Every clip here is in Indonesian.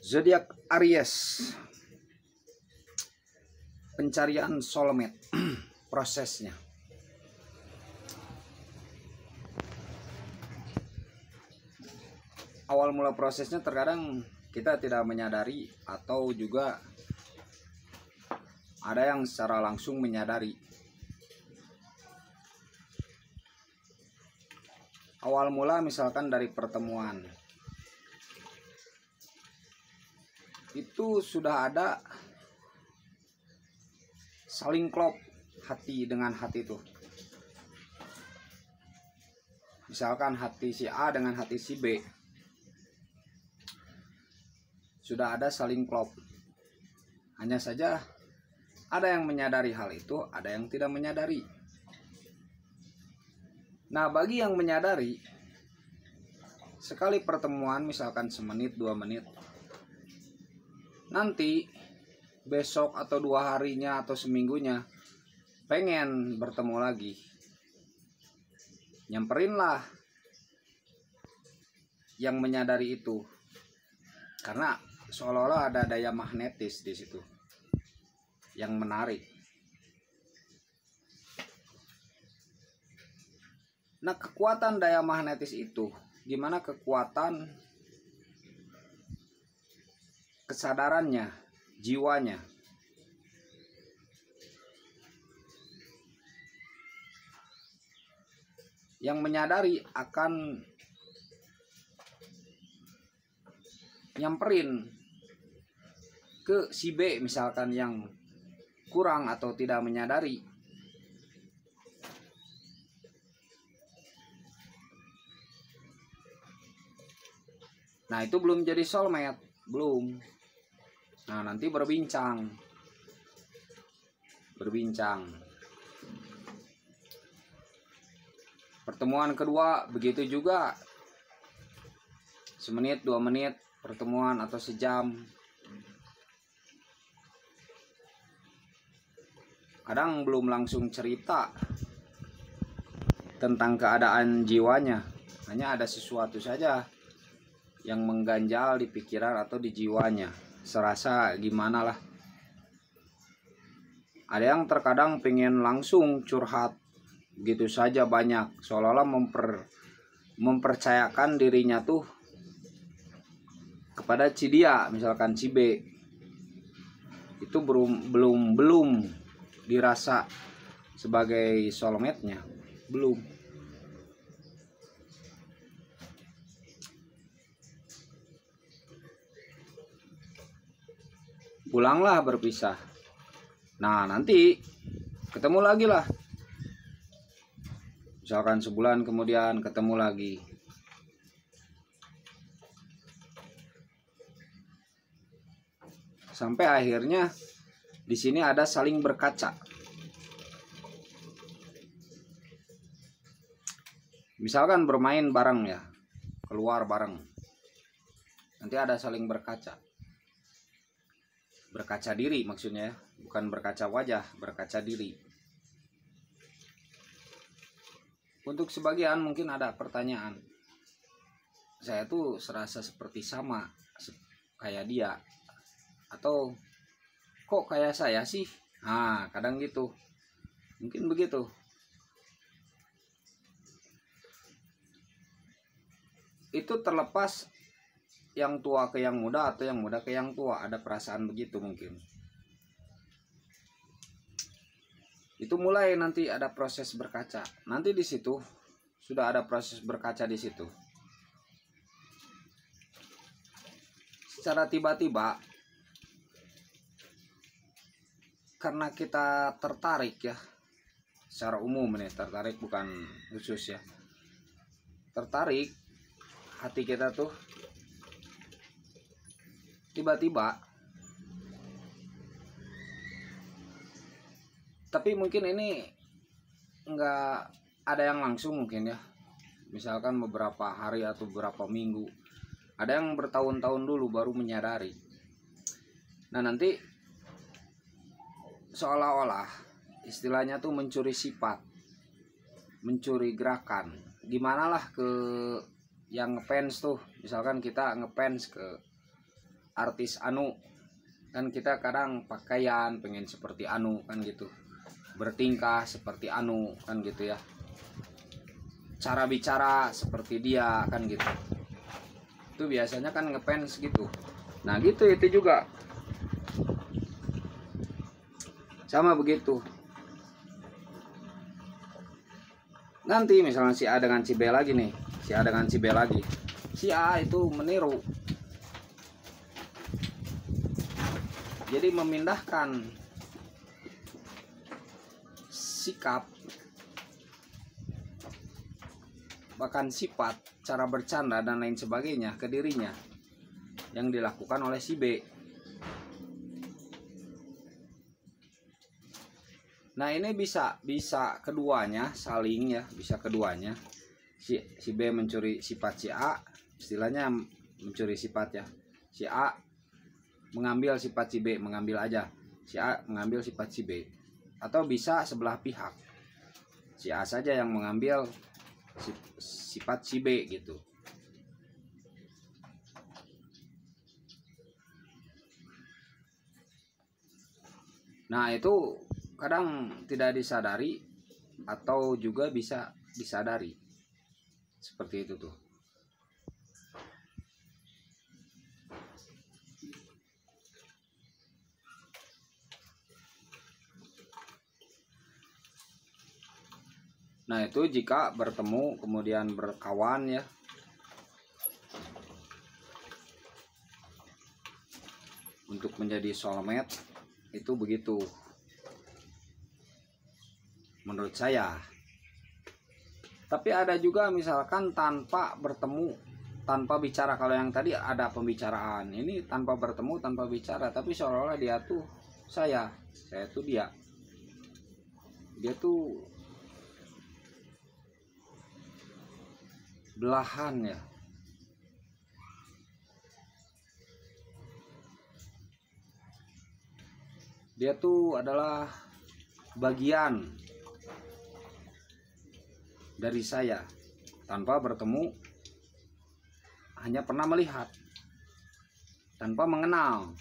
Zodiak Aries, pencarian soulmate. Prosesnya awal mula prosesnya terkadang kita tidak menyadari, atau juga ada yang secara langsung menyadari. Awal mula misalkan dari pertemuan itu sudah ada saling klop hati dengan hati itu. Misalkan hati si A dengan hati si B sudah ada saling klop. Hanya saja ada yang menyadari hal itu, ada yang tidak menyadari. Nah, bagi yang menyadari, sekali pertemuan misalkan semenit 2 menit, nanti besok atau 2 harinya atau seminggunya pengen bertemu lagi, nyamperinlah yang menyadari itu, karena seolah-olah ada daya magnetis di situ yang menarik. Nah, kekuatan daya magnetis itu gimana? Kekuatan kesadarannya, jiwanya. Yang menyadari akan nyamperin ke si B misalkan yang kurang atau tidak menyadari. Nah, itu belum jadi soulmate, belum. Nah, nanti berbincang. Pertemuan kedua begitu juga. Semenit, 2 menit pertemuan atau sejam. Kadang belum langsung cerita tentang keadaan jiwanya. Hanya ada sesuatu saja yang mengganjal di pikiran atau di jiwanya. Serasa gimana lah. Ada yang terkadang pengen langsung curhat gitu saja banyak, seolah-olah mempercayakan dirinya tuh kepada si dia, misalkan si B. Itu belum dirasa sebagai soulmate-nya, belum. Pulanglah berpisah. Nah, nanti ketemu lagi lah. Misalkan sebulan kemudian ketemu lagi. Sampai akhirnya di sini ada saling berkaca. Misalkan bermain bareng ya, keluar bareng. Nanti ada saling berkaca. Berkaca diri maksudnya, bukan berkaca wajah, berkaca diri. Untuk sebagian mungkin ada pertanyaan, saya tuh serasa seperti sama kayak dia, atau kok kayak saya sih? Nah, kadang gitu, mungkin begitu. Itu terlepas yang tua ke yang muda atau yang muda ke yang tua, ada perasaan begitu mungkin. Itu mulai nanti ada proses berkaca. Nanti di situ sudah ada proses berkaca di situ. Secara tiba-tiba, karena kita tertarik ya, secara umum nih, tertarik bukan khusus ya. Tertarik, hati kita tuh tiba-tiba, tapi mungkin ini enggak ada yang langsung mungkin ya, misalkan beberapa hari atau beberapa minggu, ada yang bertahun-tahun dulu baru menyadari. Nah, nanti seolah-olah istilahnya tuh mencuri sifat, mencuri gerakan. Gimana lah ke yang ngefans tuh, misalkan kita ngefans ke artis anu, kan kita kadang pakaian pengen seperti anu kan gitu, bertingkah seperti anu kan gitu ya, cara bicara seperti dia kan gitu. Itu biasanya kan ngefans gitu. Nah gitu, itu juga sama begitu. Nanti misalnya si A dengan si B lagi nih, si A dengan si B lagi, si A itu meniru, jadi memindahkan sikap, bahkan sifat, cara bercanda dan lain sebagainya ke dirinya yang dilakukan oleh si B. Nah ini bisa keduanya saling ya, bisa keduanya, si B mencuri sifat si A, istilahnya mencuri sifat ya, si A mengambil sifat si B, mengambil aja, si A mengambil sifat si B, atau bisa sebelah pihak, si A saja yang mengambil sifat si B gitu. Nah itu kadang tidak disadari atau juga bisa disadari, seperti itu tuh. Nah itu jika bertemu kemudian berkawan ya, untuk menjadi soulmate itu begitu menurut saya. Tapi ada juga misalkan tanpa bertemu, tanpa bicara. Kalau yang tadi ada pembicaraan, ini tanpa bertemu, tanpa bicara, tapi seolah-olah dia tuh saya tuh dia tuh belahan ya. Dia tuh adalah bagian dari saya, tanpa bertemu, hanya pernah melihat, tanpa mengenal,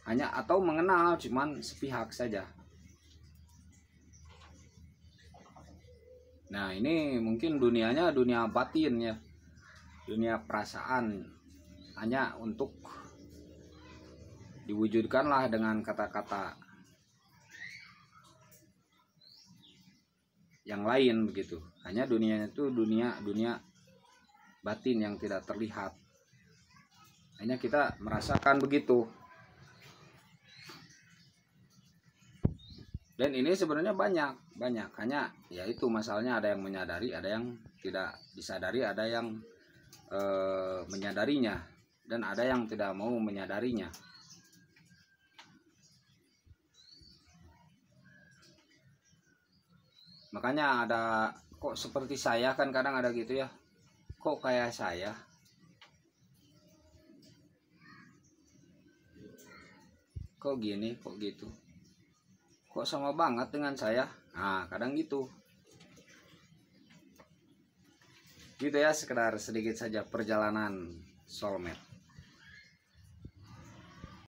hanya atau mengenal cuman sepihak saja. Nah ini mungkin dunianya dunia batin ya, dunia perasaan, hanya untuk diwujudkanlah dengan kata-kata yang lain begitu. Hanya dunianya itu dunia batin yang tidak terlihat, hanya kita merasakan begitu. Dan ini sebenarnya banyak, hanya ya itu masalahnya, ada yang menyadari, ada yang tidak disadari, ada yang menyadarinya, dan ada yang tidak mau menyadarinya. Makanya ada kok seperti saya, kan kadang ada gitu ya, kok kayak saya, kok gini, kok gitu, kok sama banget dengan saya. Nah kadang gitu ya, sekedar sedikit saja perjalanan soulmate.